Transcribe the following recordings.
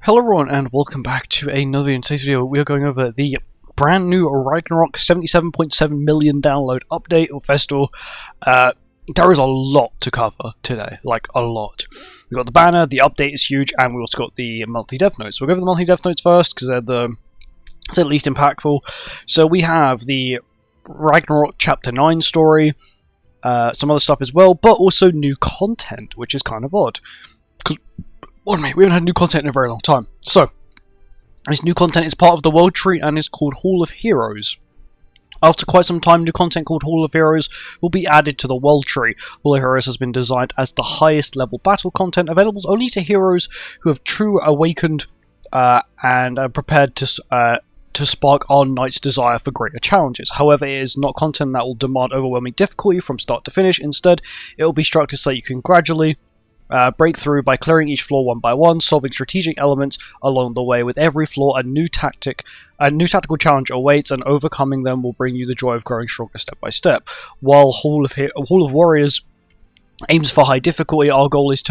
Hello everyone and welcome back to another video. In today's video we are going over the brand new Ragnarok 77.7 million download update or festival. There is a lot to cover today, like a lot. We've got the banner, the update is huge, and we also got the monthly dev notes. We'll go over the monthly dev notes first because they're the least impactful. So we have the Ragnarok Chapter 9 story, some other stuff as well, but also new content, which is kind of odd. Because, we haven't had new content in a very long time. So, this new content is part of the World Tree and is called Hall of Heroes. After quite some time, new content called Hall of Heroes will be added to the World Tree. Hall of Heroes has been designed as the highest level battle content available only to heroes who have true awakened and are prepared to spark our knight's desire for greater challenges. However, it is not content that will demand overwhelming difficulty from start to finish. Instead, it will be structured so you can gradually break through by clearing each floor one by one, solving strategic elements along the way. With every floor, a new tactical challenge awaits, and overcoming them will bring you the joy of growing stronger step by step. While Hall of Warriors aims for high difficulty, our goal is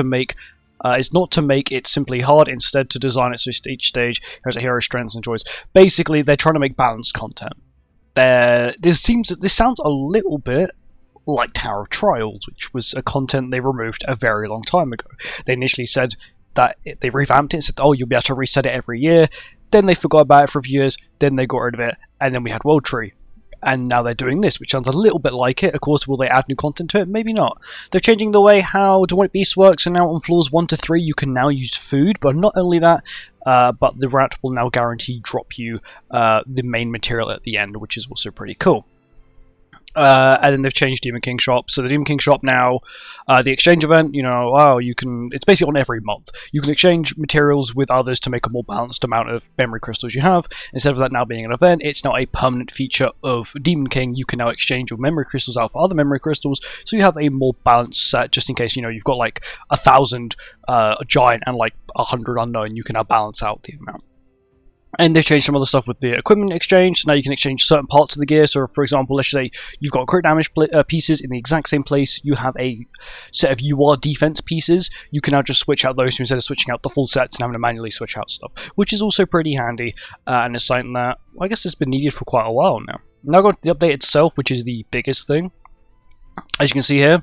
not to make it simply hard, instead to design it so each stage has a hero's strengths and joys. Basically, they're trying to make balanced content. This sounds a little bit like Tower of Trials, which was a content they removed a very long time ago. They initially said that they revamped it and said, oh, you'll be able to reset it every year. Then they forgot about it for a few years, then they got rid of it, and then we had World Tree. And now they're doing this, which sounds a little bit like it. Of course, will they add new content to it? Maybe not. They're changing the way how Demonic Beast works, and now on floors 1 to 3 you can now use food, but not only that, but the rat will now guarantee drop you the main material at the end, which is also pretty cool. And then they've changed Demon King Shop. So the Demon King Shop now, the exchange event, it's basically on every month. You can exchange materials with others to make a more balanced amount of memory crystals you have. Instead of that now being an event, it's now a permanent feature of Demon King. You can now exchange your memory crystals out for other memory crystals, so you have a more balanced set, just in case, you've got like 1,000 giant and like 100 unknown. You can now balance out the amount. And they've changed some other stuff with the equipment exchange. So now you can exchange certain parts of the gear. So, for example, let's say you've got crit damage pieces in the exact same place. You have a set of UR defense pieces. You can now just switch out those instead of switching out the full sets and having to manually switch out stuff, which is also pretty handy. And it's something that, I guess, has been needed for quite a while now. Now going to the update itself, which is the biggest thing. As you can see here,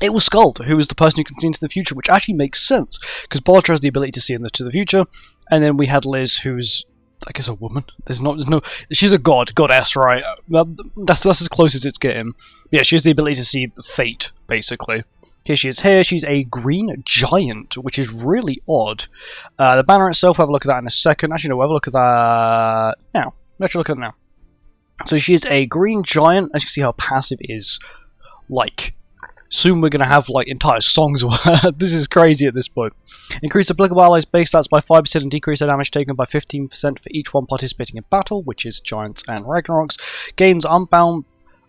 it was Skuld, who was the person who can see into the future, which actually makes sense, because Bartra has the ability to see into the future, and then we had Liz, who's, I guess, a woman. She's a goddess, right? That's as close as it's getting. Yeah, she has the ability to see the fate, basically. Here she is here, she's a green giant, which is really odd. The banner itself, we'll have a look at that in a second. Actually, no, we'll have a look at that now. Let's look at it now. So she is a green giant. As you can see, her passive is, like, soon we're going to have like entire songs. This is crazy at this point. Increase applicable allies' base stats by 5% and decrease their damage taken by 15% for each one participating in battle, which is Giants and Ragnaroks. Gains Unbound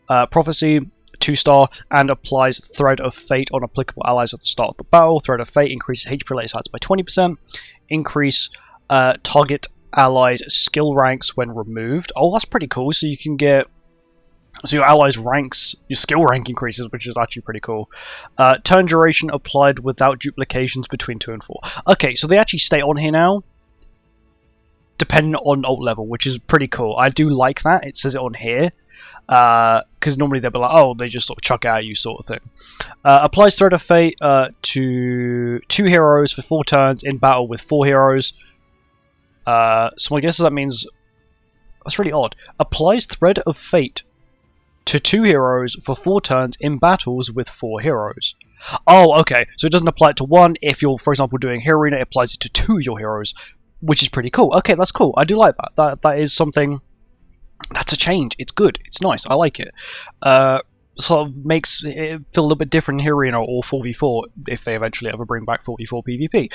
Prophecy, 2-star, and applies Thread of Fate on applicable allies at the start of the battle. Thread of Fate increases HP related stats by 20%. Increase target allies' skill ranks when removed. Oh, that's pretty cool. So you can get... So your allies' ranks, your skill rank increases, which is actually pretty cool. Turn duration applied without duplications between 2 and 4. Okay, so they actually stay on here now, depending on ult level, which is pretty cool. I do like that. It says it on here, because normally they'll be like, oh, they just sort of chuck it at you sort of thing. Applies Thread of Fate to 2 heroes for 4 turns in battle with 4 heroes. So I guess that means... That's really odd. Applies Thread of Fate to 2 heroes for 4 turns in battles with 4 heroes. Oh, okay. So it doesn't apply it to 1. If you're, for example, doing Hero Arena, it applies it to 2 of your heroes, which is pretty cool. Okay, that's cool. I do like that. That is something... That's a change. It's good. It's nice. I like it. Sort of makes it feel a little bit different in Hero Arena or 4v4, if they eventually ever bring back 4v4 PvP.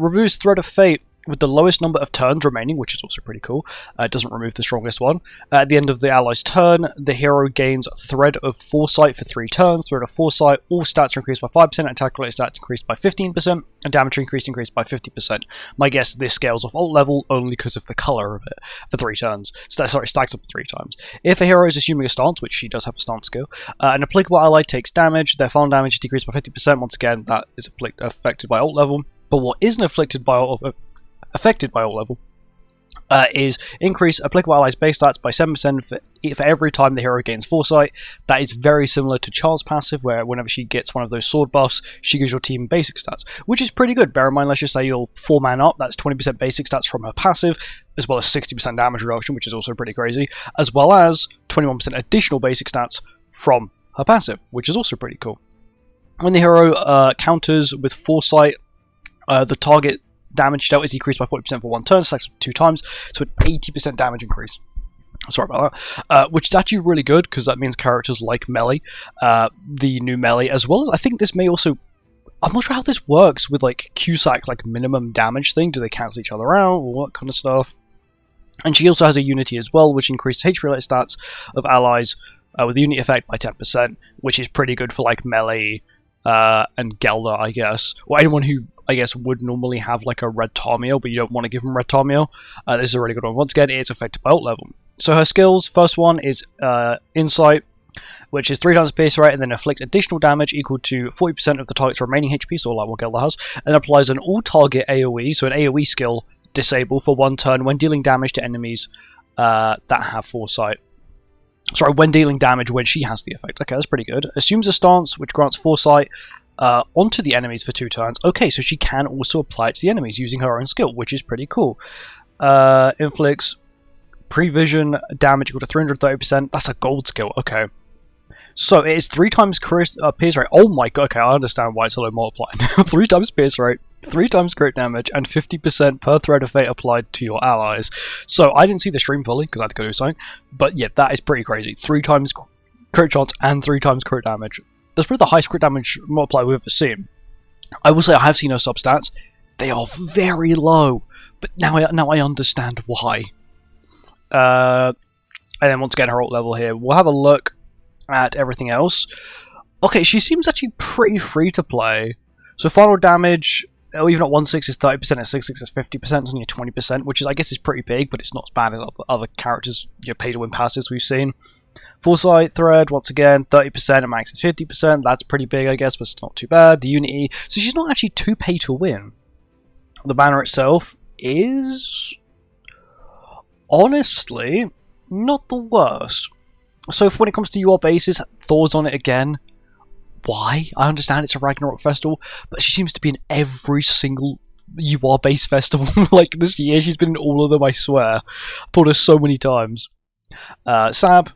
Removes Thread of Fate with the lowest number of turns remaining, which is also pretty cool. It doesn't remove the strongest one. At the end of the ally's turn, the hero gains Thread of Foresight for 3 turns. Thread of Foresight, all stats are increased by 5%, attack related stats increased by 15%, and damage increased by 50%. My guess, this scales off ult level only because of the colour of it for 3 turns. Sorry, stacks up 3 times. If a hero is assuming a stance, which she does have a stance skill, an applicable ally takes damage, their farm damage is decreased by 50%. Once again, that is affected by ult level. But what isn't affected by ult affected by alt level, is increase applicable allies base stats by 7% for every time the hero gains foresight. That is very similar to Char's passive, where whenever she gets one of those sword buffs, she gives your team basic stats, which is pretty good. Bear in mind, let's just say you're 4-man up, that's 20% basic stats from her passive, as well as 60% damage reduction, which is also pretty crazy, as well as 21% additional basic stats from her passive, which is also pretty cool. When the hero counters with foresight, the target damage dealt is decreased by 40% for 1 turn, so that's 2 times, so an 80% damage increase. Sorry about that. Which is actually really good, because that means characters like Melee, the new Melee, as well as I think this may also... I'm not sure how this works with like Cusack, like minimum damage thing. Do they cancel each other out, or what kind of stuff? And she also has a Unity as well, which increases HP-related stats of allies with the Unity effect by 10%, which is pretty good for like Melee and Gelder, I guess, or anyone who I guess would normally have like a red Tamio, but you don't want to give them red Tamio. This is a really good one. Once again, it is affected by alt level. So her skills, first one is Insight, which is 3 times pierce rate, and then inflicts additional damage equal to 40% of the target's remaining HP, so like what Gelder has, and applies an all-target AoE, so an AoE skill, disable for 1 turn when dealing damage to enemies that have foresight. Sorry, when dealing damage when she has the effect. Okay, that's pretty good. Assumes a stance, which grants foresight onto the enemies for 2 turns. Okay, so she can also apply it to the enemies using her own skill, which is pretty cool. Inflicts prevision damage equal to 330%. That's a gold skill. Okay. So it is 3 times pierce rate. Oh my god, okay, I understand why it's a low multiplying. 3 times pierce rate, 3 times crit damage, and 50% per thread of fate applied to your allies. So I didn't see the stream fully, because I had to go do something. But yeah, that is pretty crazy. 3 times crit chance and 3 times crit damage. That's probably the highest crit damage multiplier we've ever seen. I will say I have seen her substats. They are very low. But now I understand why. And then once again, her alt level here. We'll have a look at everything else. Okay, she seems actually pretty free to play. So final damage, even at 1/6 is 30%, at 6/6 is 50%, it's only 20%, which is I guess is pretty big, but it's not as bad as other characters pay to win passes we've seen. Foresight thread, once again, 30%, and max is 50%, that's pretty big I guess, but it's not too bad. The Unity, so she's not actually too pay to win. The banner itself is honestly not the worst. So when it comes to UR bases, Thor's on it again. Why? I understand it's a Ragnarok festival, but she seems to be in every single UR base festival. Like this year, she's been in all of them, I swear. I pulled her so many times. Sab,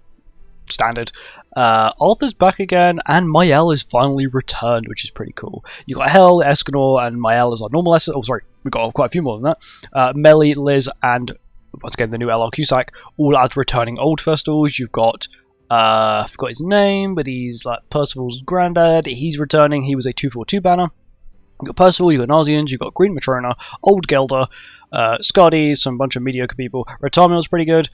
standard. Arthur's back again, and Mael is finally returned, which is pretty cool. You got Hel, Escanor, and Mael as our normal SS. Oh, sorry, we got quite a few more than that. Melly, Liz, and once again the new LR Cusack, all as returning old festivals. You've got I forgot his name, but he's like Percival's granddad. He's returning. He was a 2/4/2 banner. You've got Percival, you've got Narzians, you've got Green Matrona, Old Gelder, Skadi, some bunch of mediocre people. Retamil's pretty good.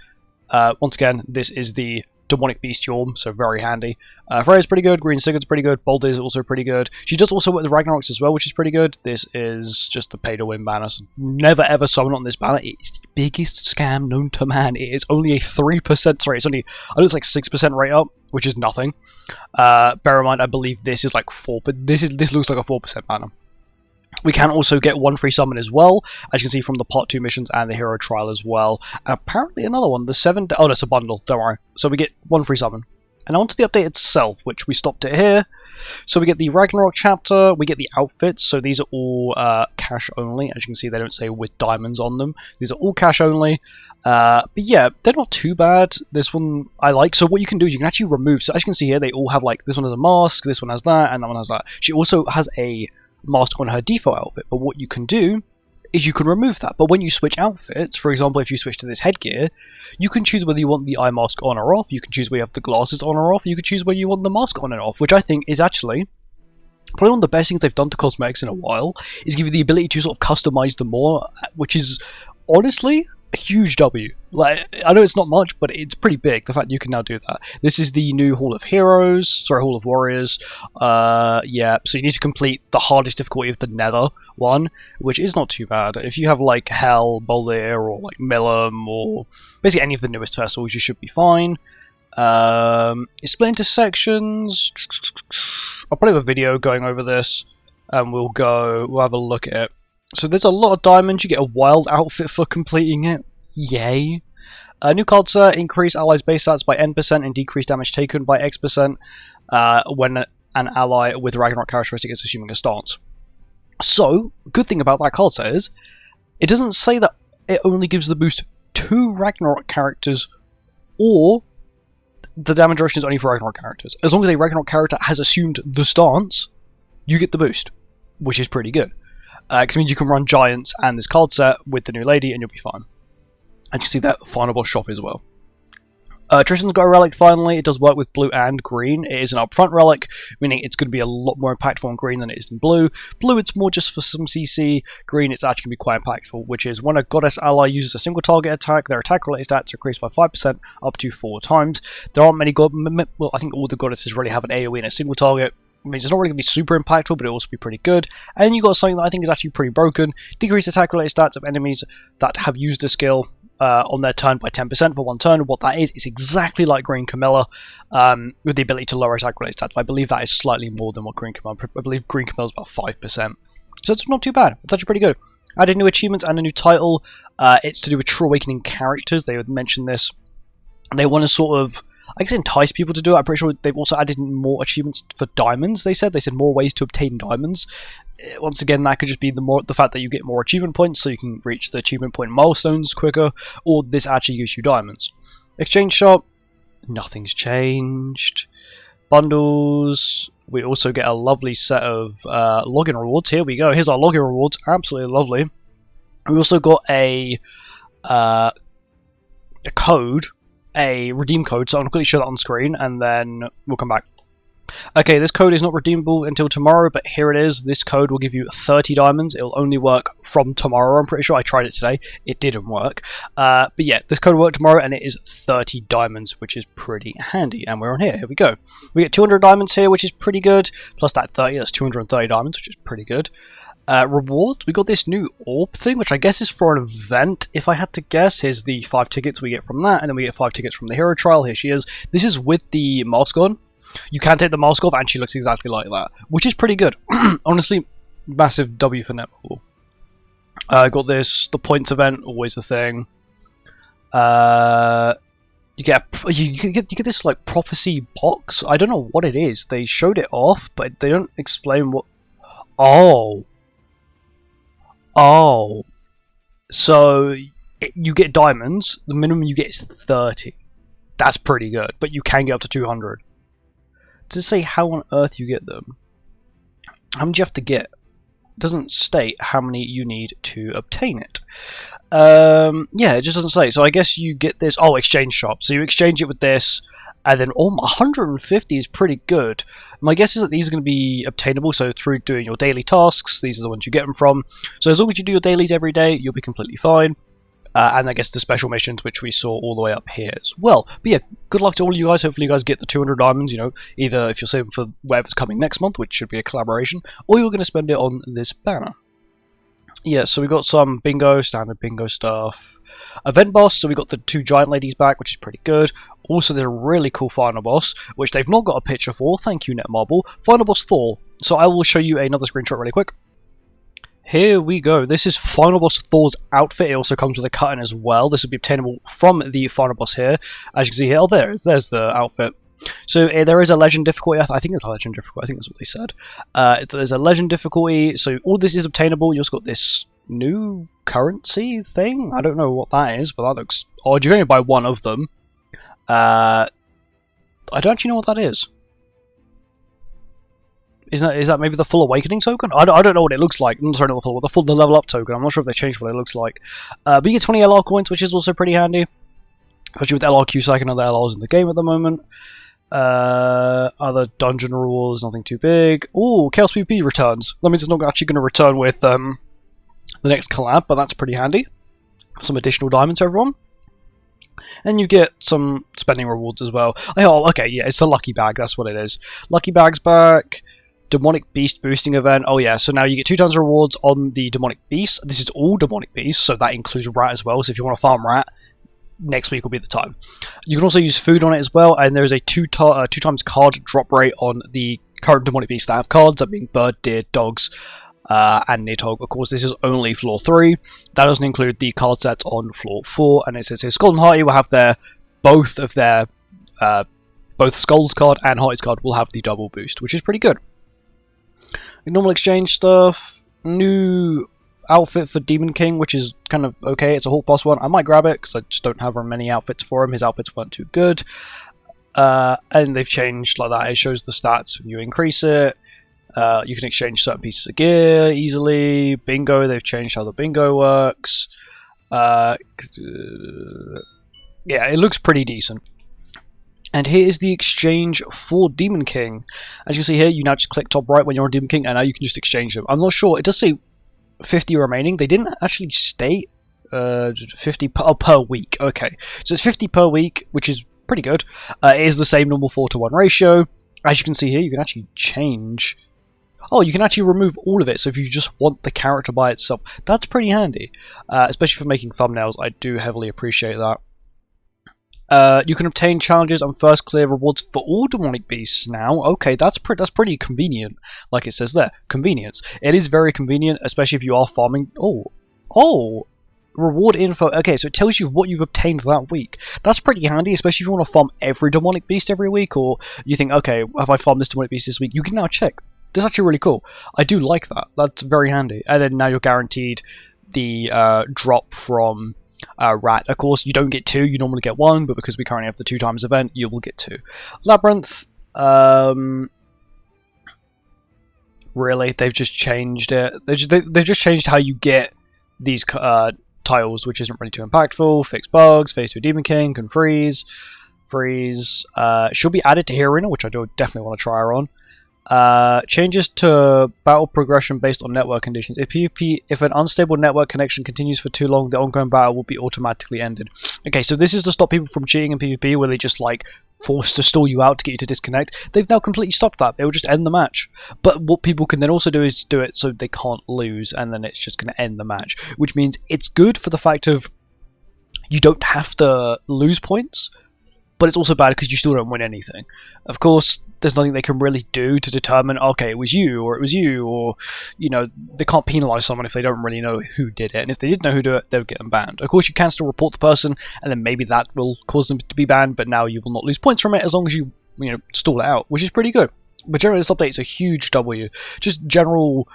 Once again, this is the Demonic Beast Yorm, so very handy. Freya's pretty good, Green Sigurd's pretty good, Bold is also pretty good. She does also work with the Ragnaroks as well, which is pretty good. This is just the pay-to-win banner, so never ever summon on this banner. It's the biggest scam known to man. It is only a 3%, sorry, it's only, I think it's like 6% rate up, which is nothing. Bear in mind, I believe this is like 4, but this looks like a 4% banner. We can also get 1 free summon as well, as you can see from the Part 2 missions and the Hero Trial as well. And apparently another one, the 7... Oh, that's a bundle, don't worry. So we get 1 free summon. And onto the update itself, which we stopped it here. So we get the Ragnarok chapter, we get the outfits, so these are all cash only. As you can see, they don't say with diamonds on them. These are all cash only. But yeah, they're not too bad. This one I like. So what you can do is you can actually remove... So as you can see here, they all have like, this one has a mask, this one has that, and that one has that. She also has a mask on her default outfit, but what you can do is you can remove that. But when you switch outfits, for example, if you switch to this headgear, you can choose whether you want the eye mask on or off, you can choose whether you have the glasses on or off, you can choose whether you want the mask on and off, which I think is actually probably one of the best things they've done to cosmetics in a while, is give you the ability to sort of customize them more, which is honestly a huge W. Like, I know it's not much, but it's pretty big, the fact you can now do that. This is the new Hall of Heroes, sorry, Hall of Warriors. Yeah, so you need to complete the hardest difficulty of the Nether one, which is not too bad. If you have like Hell, Boldir, or like Millum, or basically any of the newest festivals, you should be fine. It's split into sections. I'll probably have a video going over this, and we'll have a look at it. So there's a lot of diamonds. You get a wild outfit for completing it. Yay. New card set, increase allies' base stats by N% and decrease damage taken by X% when an ally with Ragnarok characteristic is assuming a stance. So, good thing about that card set is, it doesn't say that it only gives the boost to Ragnarok characters, or the damage duration is only for Ragnarok characters. As long as a Ragnarok character has assumed the stance, you get the boost, which is pretty good. Because it means you can run Giants and this card set with the new lady and you'll be fine. And you see that final boss shop as well. Tristan's got a relic finally. It does work with blue and green. It is an upfront relic, meaning it's going to be a lot more impactful on green than it is in blue. Blue, it's more just for some CC. Green, it's actually going to be quite impactful, which is when a goddess ally uses a single target attack, their attack-related stats are increased by 5% up to 4 times. There aren't many well, I think all the goddesses really have an AoE in a single target. I mean, it's not really going to be super impactful, but it'll also be pretty good. And then you got something that I think is actually pretty broken. Decrease attack-related stats of enemies that have used a skill on their turn by 10% for 1 turn. What that is exactly like Green Camilla, with the ability to lower attack-related stats. But I believe that is slightly more than what Green Camilla. I believe Green Camilla is about 5%. So it's not too bad. It's actually pretty good. Added new achievements and a new title. It's to do with True Awakening characters. They would mention this. They want to sort of, I guess, entice people to do it. I'm pretty sure they've also added more achievements for diamonds, they said. They said more ways to obtain diamonds. Once again, that could just be the fact that you get more achievement points, so you can reach the achievement point milestones quicker, or this actually gives you diamonds. Exchange shop, nothing's changed. Bundles, we also get a lovely set of login rewards. Here we go, here's our login rewards, absolutely lovely. We also got a code, a redeem code, so I'm going to quickly show that on screen and then we'll come back. Okay, this code is not redeemable until tomorrow, but here it is. This code will give you 30 diamonds. It'll only work from tomorrow, I'm pretty sure. I tried it today. It didn't work. But yeah, this code will work tomorrow, and it is 30 diamonds, which is pretty handy. And we're on here. Here we go. We get 200 diamonds here, which is pretty good. Plus that 30, that's 230 diamonds, which is pretty good. Rewards, we got this new orb thing, which I guess is for an event, if I had to guess. Here's the 5 tickets we get from that, and then we get 5 tickets from the hero trial. Here she is. This is with the mask on. You can take the mask off, and she looks exactly like that, which is pretty good. Honestly, massive W for netball. Got this, the points event, always a thing. You get this like prophecy box. I don't know what it is. They showed it off, but they don't explain what. Oh. So you get diamonds. The minimum you get is 30. That's pretty good, but you can get up to 200. Does it say how on earth you get them? How many do you have to get? It doesn't state how many you need to obtain it. Yeah, it just doesn't say. So I guess you get this. Oh, exchange shop. So you exchange it with this, and then 150 is pretty good. My guess is that these are going to be obtainable. So through doing your daily tasks, these are the ones you get them from. So as long as you do your dailies every day, you'll be completely fine. And I guess the special missions, which we saw all the way up here as well. But yeah, good luck to all of you guys. Hopefully you guys get the 200 diamonds, you know, either if you're saving for whatever's coming next month, which should be a collaboration, or you're going to spend it on this banner. Yeah, so we got some bingo, standard bingo stuff. Event boss, so we got the 2 giant ladies back, which is pretty good. Also, there's a really cool final boss, which they've not got a picture for. Thank you, Netmarble. Final boss Thor. So I will show you another screenshot really quick. Here we go. This is Final Boss Thor's outfit. It also comes with a cut-in as well. This will be obtainable from the Final Boss here. As you can see here, oh, there's the outfit. So there is a legend difficulty. I think it's a legend difficulty. I think that's what they said. There's a legend difficulty. So all this is obtainable. You also got this new currency thing. I don't know what that is, but that looks odd. You can only buy one of them. I don't actually know what that is. Is that maybe the full awakening token? I don't know what it looks like. I'm sorry, not the full level up token. I'm not sure if they changed what it looks like. But you get 20 LR coins, which is also pretty handy. Especially with LRQ Psych and other LRs in the game at the moment. Other dungeon rules, nothing too big. Ooh, Chaos PvP returns. That means it's not actually going to return with the next collab, but that's pretty handy. Some additional diamonds for everyone. And you get some spending rewards as well. Oh, okay, yeah, it's a lucky bag. That's what it is. Lucky bag's back. Demonic Beast boosting event. Oh yeah, so now you get 2 tons of rewards on the Demonic Beast. This is all Demonic Beast, so that includes Rat as well. So if you want to farm Rat, next week will be the time. You can also use food on it as well, and there is a 2 times card drop rate on the current Demonic Beast staff cards, that being bird, deer, dogs, and Nidhogg. Of course, this is only floor 3. That doesn't include the card sets on floor 4. And it says here, Skuld and Hearty will have both Skull's card and Hearty's card will have the double boost, which is pretty good. Normal exchange stuff, new outfit for Demon King, which is kind of okay. It's a Hawk Boss one. I might grab it because I just don't have very many outfits for him. His outfits weren't too good. And they've changed like that. It shows the stats. If you increase it, you can exchange certain pieces of gear easily. Bingo, they've changed how the bingo works. Yeah, it looks pretty decent. And here is the exchange for Demon King. As you can see here, you now just click top right when you're on Demon King, and now you can just exchange them. I'm not sure. It does say 50 remaining. They didn't actually state 50 per week. Okay, so it's 50 per week, which is pretty good. It is the same normal 4-to-1 ratio. As you can see here, you can actually change. Oh, you can actually remove all of it. So if you just want the character by itself, that's pretty handy, especially for making thumbnails. I do heavily appreciate that. You can obtain challenges and first clear rewards for all demonic beasts now. Okay, that's pretty convenient. Like it says there, convenience. It is very convenient, especially if you are farming. Oh, reward info. Okay, so it tells you what you've obtained that week. That's pretty handy, especially if you want to farm every demonic beast every week, or you think, okay, have I farmed this demonic beast this week? You can now check. That's actually really cool. I do like that. That's very handy. And then now you're guaranteed the drop from Rat. Of course, you don't get 2, you normally get 1, but because we currently have the 2 times event, you will get 2. Labyrinth, really, they've just changed it. They've just changed how you get these tiles, which isn't really too impactful. Fix bugs, phase 2 Demon King, can freeze. She'll be added to here Arena, which I do definitely want to try her on. Changes to battle progression based on network conditions. If an unstable network connection continues for too long, the ongoing battle will be automatically ended. Okay, so this is to stop people from cheating in PvP, where they just like force to stall you out to get you to disconnect. They've now completely stopped that. They will just end the match. But what people can then also do is do it so they can't lose, and then it's just going to end the match. Which means it's good for the fact of you don't have to lose points, but it's also bad because you still don't win anything. Of course, there's nothing they can really do to determine, okay, it was you, or, you know, they can't penalise someone if they don't really know who did it. And if they did know who did it, they would get them banned. Of course, you can still report the person, and then maybe that will cause them to be banned, but now you will not lose points from it as long as you stall it out, which is pretty good. But generally, this update is a huge W. Just general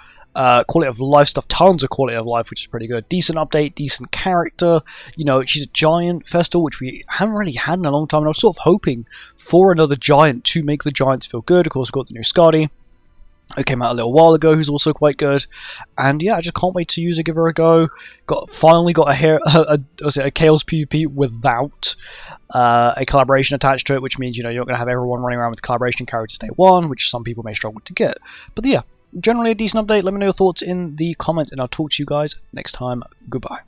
quality of life stuff, tons of quality of life, which is pretty good. Decent update, decent character. You know, she's a giant Festal, which we haven't really had in a long time, and I was sort of hoping for another giant to make the giants feel good. Of course, we've got the new Skadi, who came out a little while ago, who's also quite good. And yeah, I just can't wait to use her, give her a go. Finally got a Chaos PvP without a collaboration attached to it, which means, you know, you're not going to have everyone running around with collaboration characters day one, which some people may struggle to get. But yeah, generally a decent update. Let me know your thoughts in the comments, and I'll talk to you guys next time. Goodbye.